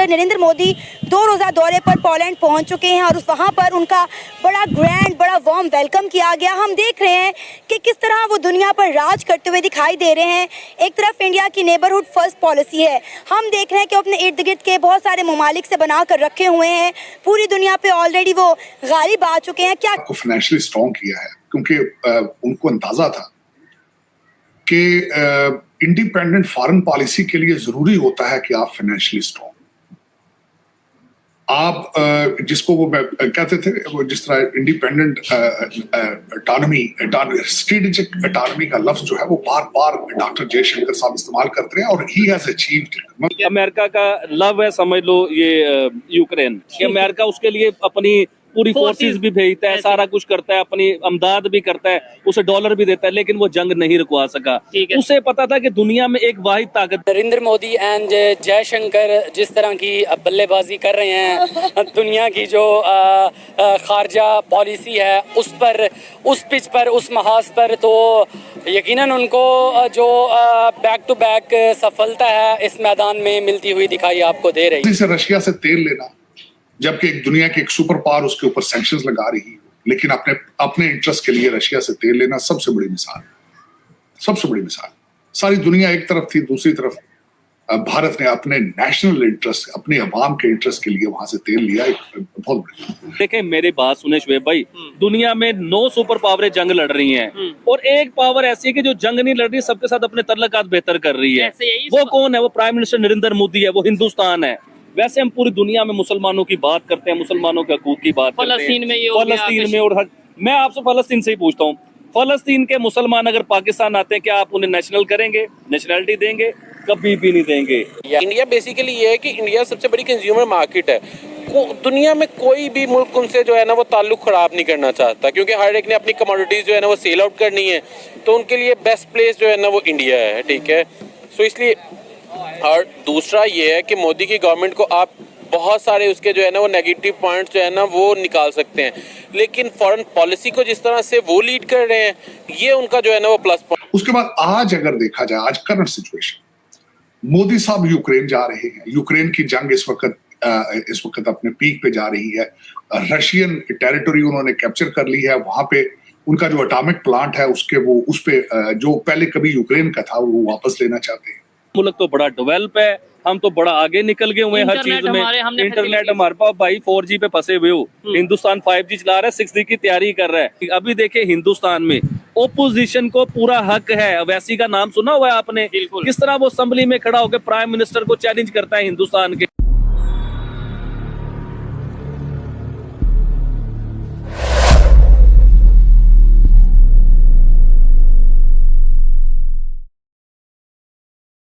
Minister Narendra Modi 2 रोज़ा दौरे पर पोलैंड पहुंच चुके हैं और वहां पर उनका बड़ा वार्म वेलकम किया गया। हम देख रहे हैं कि किस तरह वो दुनिया पर राज करते हुए दिखाई दे रहे हैं। एक तरफ इंडिया की नेबरहुड फर्स्ट पॉलिसी है, हम देख रहे हैं कि अपने इर्द गिर्द के बहुत सारे ममालिक से बना कर रखे हुए हैं, पूरी दुनिया पे ऑलरेडी वो गालिब आ चुके हैं। क्या को फाइनेंशियली स्ट्रॉन्ग किया है क्योंकि उनको अंदाजा था कि इंडिपेंडेंट फॉरेन पॉलिसी के लिए जरूरी होता है कि आप फाइनेंशियली स्ट्रॉन्ग, आप जिसको वो कहते थे, वो जिस तरह इंडिपेंडेंट ऑटोनॉमी, स्ट्रेटेजिक ऑटोनॉमी का लफ्ज जो है वो बार बार डॉक्टर जयशंकर साहब इस्तेमाल करते हैं और ही हैज अचीव्ड। अमेरिका का लव है, समझ लो ये यूक्रेन कि अमेरिका उसके लिए अपनी पूरी फोर्सेस भी भेजता है, सारा कुछ करता है, अपनी अमदाद भी करता है, उसे डॉलर भी देता है, लेकिन वो जंग नहीं रुकवा सका। उसे पता था कि दुनिया में एक वाहिद ताकत। नरेंद्र मोदी एंड जयशंकर जिस तरह की बल्लेबाजी कर रहे हैं, दुनिया की जो खारजा पॉलिसी है उस पर, उस पिच पर, उस महाज पर, तो यकीनन उनको जो बैक टू बैक सफलता है इस मैदान में मिलती हुई दिखाई आपको दे रही है। रशिया से तेल लेना, जबकि एक दुनिया की एक सुपर पावर उसके ऊपर सैंक्शंस लगा रही है, लेकिन अपने इंटरेस्ट के लिए रशिया से तेल लेना सबसे बड़ी मिसाल, सबसे बड़ी मिसाल। सारी दुनिया एक तरफ थी, दूसरी तरफ भारत ने अपने नेशनल इंटरेस्ट, अपने अवाम के इंटरेस्ट के लिए वहां से तेल लिया। एक बहुत बड़ी। देखें मेरी बात सुने शुएब भाई, दुनिया में 9 सुपर पावरें जंग लड़ रही हैं और एक पावर ऐसी है कि जो जंग नहीं लड़ रही, सबके साथ अपने तल्लुकात बेहतर कर रही है। वो कौन है? वो प्राइम मिनिस्टर नरेंद्र मोदी है, वो हिंदुस्तान है। वैसे हम पूरी दुनिया में मुसलमानों की बात करते हैं, मुसलमानों के हकूक की बात करते हैं, फलस्तीन में और मैं आपसे फलस्तीन से ही पूछता हूँ, फलस्तीन के मुसलमान अगर पाकिस्तान आते हैं, क्या आप उन्हें नेशनल करेंगे, नेशनलिटी देंगे? कभी भी नहीं देंगे। इंडिया बेसिकली ये है कि इंडिया सबसे बड़ी कंज्यूमर मार्केट है। दुनिया में कोई भी मुल्क उनसे जो है ना वो ताल्लुक खराब नहीं करना चाहता, क्योंकि हर एक ने अपनी कमोडिटीज जो है ना वो सेल आउट करनी है, तो उनके लिए बेस्ट प्लेस जो है ना वो इंडिया है। ठीक है, सो इसलिए। और दूसरा ये है कि मोदी की गवर्नमेंट को आप बहुत सारे उसके जो है ना वो नेगेटिव पॉइंट्स जो है ना वो निकाल सकते हैं, लेकिन फॉरेन पॉलिसी को जिस तरह से वो लीड कर रहे हैं, ये उनका जो है ना वो प्लस पॉइंट। उसके बाद आज अगर देखा जाए, आज करंट सिचुएशन, मोदी साहब यूक्रेन जा रहे हैं, यूक्रेन की जंग इस वक्त अपने पीक पे जा रही है। रशियन टेरिटरी उन्होंने कैप्चर कर ली है, वहां पे उनका जो एटॉमिक प्लांट है उसके वो उस पे जो पहले कभी यूक्रेन का था वो वापस लेना चाहते हैं। मुल्क तो बड़ा डेवलप है, हम तो बड़ा आगे निकल गए हुए हैं हर चीज में। इंटरनेट हमारे पास भाई 4G पे फंसे हुए हो, हिंदुस्तान 5G चला रहा है, 6G की तैयारी कर रहा है। अभी देखिए हिंदुस्तान में ओपोजिशन को पूरा हक है। अवैसी का नाम सुना हुआ है आपने, किस तरह वो असेंबली में खड़ा होकर प्राइम मिनिस्टर को चैलेंज करता है हिंदुस्तान के।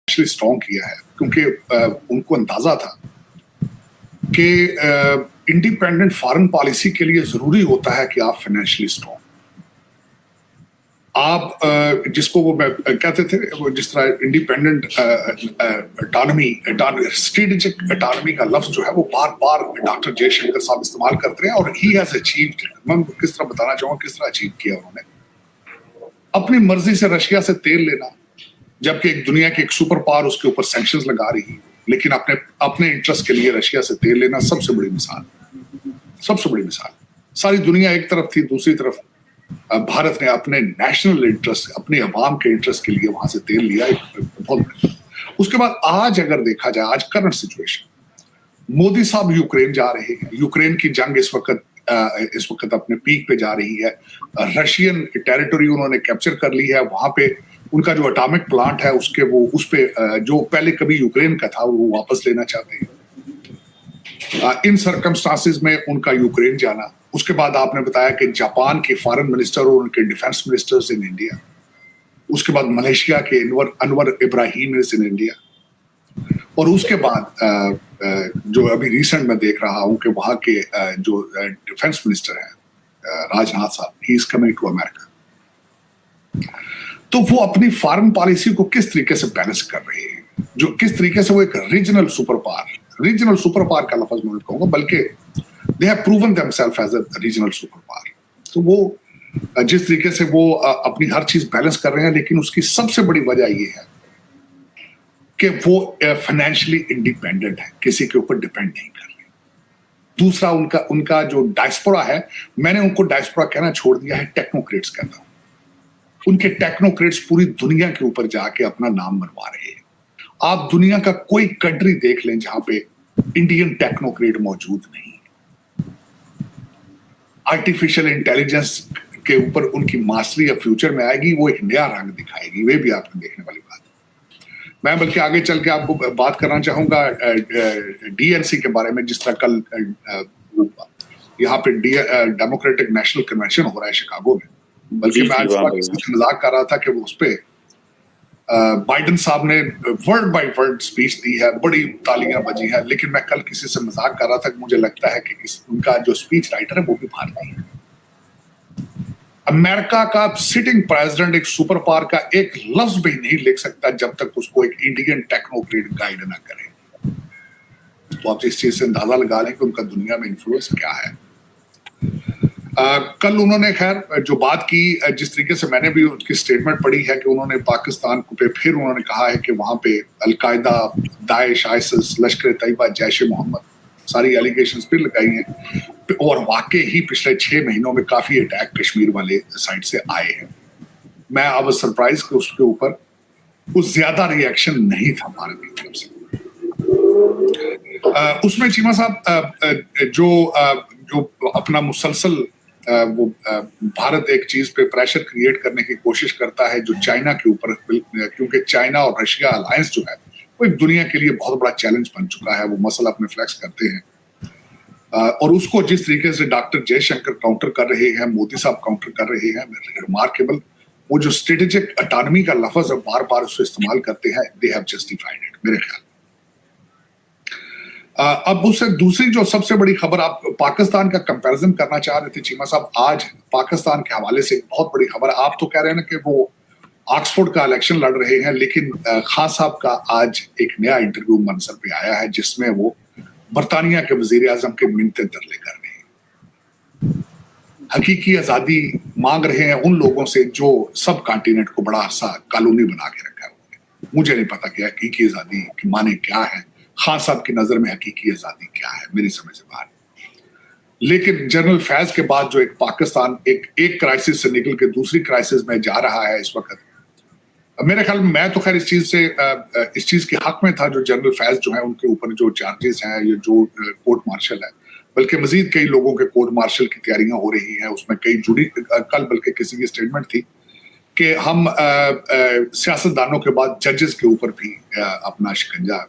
स्ट्रॉन्ग किया है क्योंकि उनको अंदाजा था कि इंडिपेंडेंट फॉरेन पॉलिसी के लिए जरूरी होता है कि आप फाइनेंशियली स्ट्रॉन्ग, आप जिसको वो कहते थे, वो जिस तरह इंडिपेंडेंट ऑटोनॉमी, स्ट्रेटेजिक ऑटोनॉमी का लफ्ज जो है वो बार बार डॉक्टर जयशंकर साहब इस्तेमाल करते हैं और ही हैज अचीव्ड। मैं किस तरह बताना चाहूंगा किस तरह अचीव किया उन्होंने। अपनी मर्जी से रशिया से तेल लेना, जबकि एक दुनिया की एक सुपर पावर उसके ऊपर सैंक्शंस लगा रही है, लेकिन अपने इंटरेस्ट के लिए रशिया से तेल लेना सबसे बड़ी मिसाल, सबसे बड़ी मिसाल। सारी दुनिया एक तरफ थी, दूसरी तरफ भारत ने अपने नेशनल इंटरेस्ट, अपने अवाम के इंटरेस्ट के लिए वहां से तेल लिया। एक बहुत बड़ी। उसके बाद आज अगर देखा जाए, आज करंट सिचुएशन, मोदी साहब यूक्रेन जा रहे हैं, यूक्रेन की जंग इस वक्त अपने पीक पे जा रही है। रशियन टेरिटरी उन्होंने कैप्चर कर ली है, वहां पे उनका जो एटॉमिक प्लांट है उसके वो उस पे जो पहले कभी यूक्रेन का था वो वापस लेना चाहते हैं। इन सर्कमस्टांसेस में उनका यूक्रेन जाना, उसके बाद आपने बताया कि जापान के फॉरेन मिनिस्टर और उनके डिफेंस मिनिस्टर्स इन इंडिया, उसके बाद मलेशिया के Anwar Ibrahim is in India, और उसके बाद जो अभी रिसेंट में देख रहा हूं कि वहां के जो डिफेंस मिनिस्टर हैं राजनाथ साहब, he is coming to America. तो वो अपनी फॉरेन पॉलिसी को किस तरीके से बैलेंस कर रहे हैं, जो किस तरीके से वो एक रीजनल सुपर पावर का लफ्ज मैं कहूंगा, बल्कि they have proven themselves as a regional super power. तो वो जिस तरीके से वो अपनी हर चीज बैलेंस कर रहे हैं, लेकिन उसकी सबसे बड़ी वजह ये है कि वो फाइनेंशियली इंडिपेंडेंट है, किसी के ऊपर डिपेंड नहीं कर रहे। दूसरा उनका जो डायस्पोरा है, मैंने उनको डायस्पोरा कहना छोड़ दिया है, टेक्नोक्रेट्स कहता हूं। उनके टेक्नोक्रेट्स पूरी दुनिया के ऊपर जाके अपना नाम बनवा रहे हैं। आप दुनिया का कोई कंट्री देख लें जहां पे इंडियन टेक्नोक्रेट मौजूद नहीं है। आर्टिफिशियल इंटेलिजेंस के ऊपर उनकी मास्टरी या फ्यूचर में आएगी, वो एक नया रंग दिखाएगी, वे भी आपने देखने वाली बात है। मैं बल्कि आगे चल के आपको बात करना चाहूंगा डीएनसी के बारे में। जिस तरह कल यहाँ पे डेमोक्रेटिक नेशनल कन्वेंशन हो रहा है शिकागो में, बल्कि मैं आज किसी से मजाक कर रहा था कि वो उस पे बाइडेन साहब ने वर्ड बाय वर्ड स्पीच दी है, बड़ी तालियां बजी हैं, लेकिन मैं कल किसी से मजाक कर रहा था कि मुझे लगता है कि उनका जो स्पीच राइटर है वो भी भारतीय है। अमेरिका का सिटिंग प्रेसिडेंट एक सुपर पावर का एक लफ्ज भी नहीं लिख सकता जब तक उसको एक इंडियन टेक्नोक्रेट गाइड ना करे। तो आप इस चीज से अंदाजा लगा लें कि उनका दुनिया में इन्फ्लुएंस क्या है। कल उन्होंने खैर जो बात की, जिस तरीके से मैंने भी उनकी स्टेटमेंट पढ़ी है कि उन्होंने पाकिस्तान पे फिर उन्होंने कहा है कि वहां पे अलकायदा, दाइश, आइसिस, लश्कर तैयबा, जैश मोहम्मद सारी एलिगेशंस फिर लगाई हैं। और वाकई ही पिछले 6 महीनों में काफी अटैक कश्मीर वाले साइड से आए हैं। मैं अब सरप्राइज कि उसके ऊपर कुछ ज्यादा रिएक्शन नहीं था भारत की तरफ से। उसमें चीमा साहब जो अपना मुसलसल वो भारत एक चीज पे प्रेशर क्रिएट करने की कोशिश करता है जो चाइना के ऊपर, क्योंकि चाइना और रशिया अलायंस जो है वो एक दुनिया के लिए बहुत बड़ा चैलेंज बन चुका है। वो मसला अपने फ्लैक्स करते हैं और उसको जिस तरीके से डॉक्टर जयशंकर काउंटर कर रहे हैं, मोदी साहब काउंटर कर रहे हैं, रिमार्केबल। वो जो स्ट्रेटेजिक ऑटोनॉमी का लफ्ज बार बार उसको इस्तेमाल करते हैं, दे हैव जस्टिफाइड इट मेरे ख्याल। अब उससे दूसरी जो सबसे बड़ी खबर, आप पाकिस्तान का कंपैरिजन करना चाह रहे थे चीमा साहब, आज पाकिस्तान के हवाले से एक बहुत बड़ी खबर। आप तो कह रहे हैं ना कि वो ऑक्सफोर्ड का इलेक्शन लड़ रहे हैं, लेकिन खान साहब का आज एक नया इंटरव्यू मंजर पे आया है जिसमें वो बरतानिया के वजीर आजम के मिन्नतें तरले कर रहे हैं। हकीकी आजादी मांग रहे हैं उन लोगों से जो सब कॉन्टिनेंट को बड़ा सा कॉलोनी बना के रखा है। मुझे नहीं पता कि हकीकी आजादी की माने क्या है, खान साहब की नजर में हकीकी आजादी क्या है, मेरी समझ से बाहर। लेकिन जनरल फैज के बाद जो एक पाकिस्तान एक क्राइसिस से निकल के दूसरी क्राइसिस में जा रहा है इस वक्त, मेरे ख्याल में, मैं तो खैर इस चीज के हक में था जो जनरल फैज जो है उनके ऊपर जो चार्जेस हैं, ये जो कोर्ट मार्शल है, बल्कि मजीद कई लोगों के कोर्ट मार्शल की तैयारियां हो रही हैं, उसमें कई जुड़ी। कल बल्कि किसी की स्टेटमेंट थी कि हम सियासतदानों के बाद जजेस के ऊपर भी अपना शिकंजा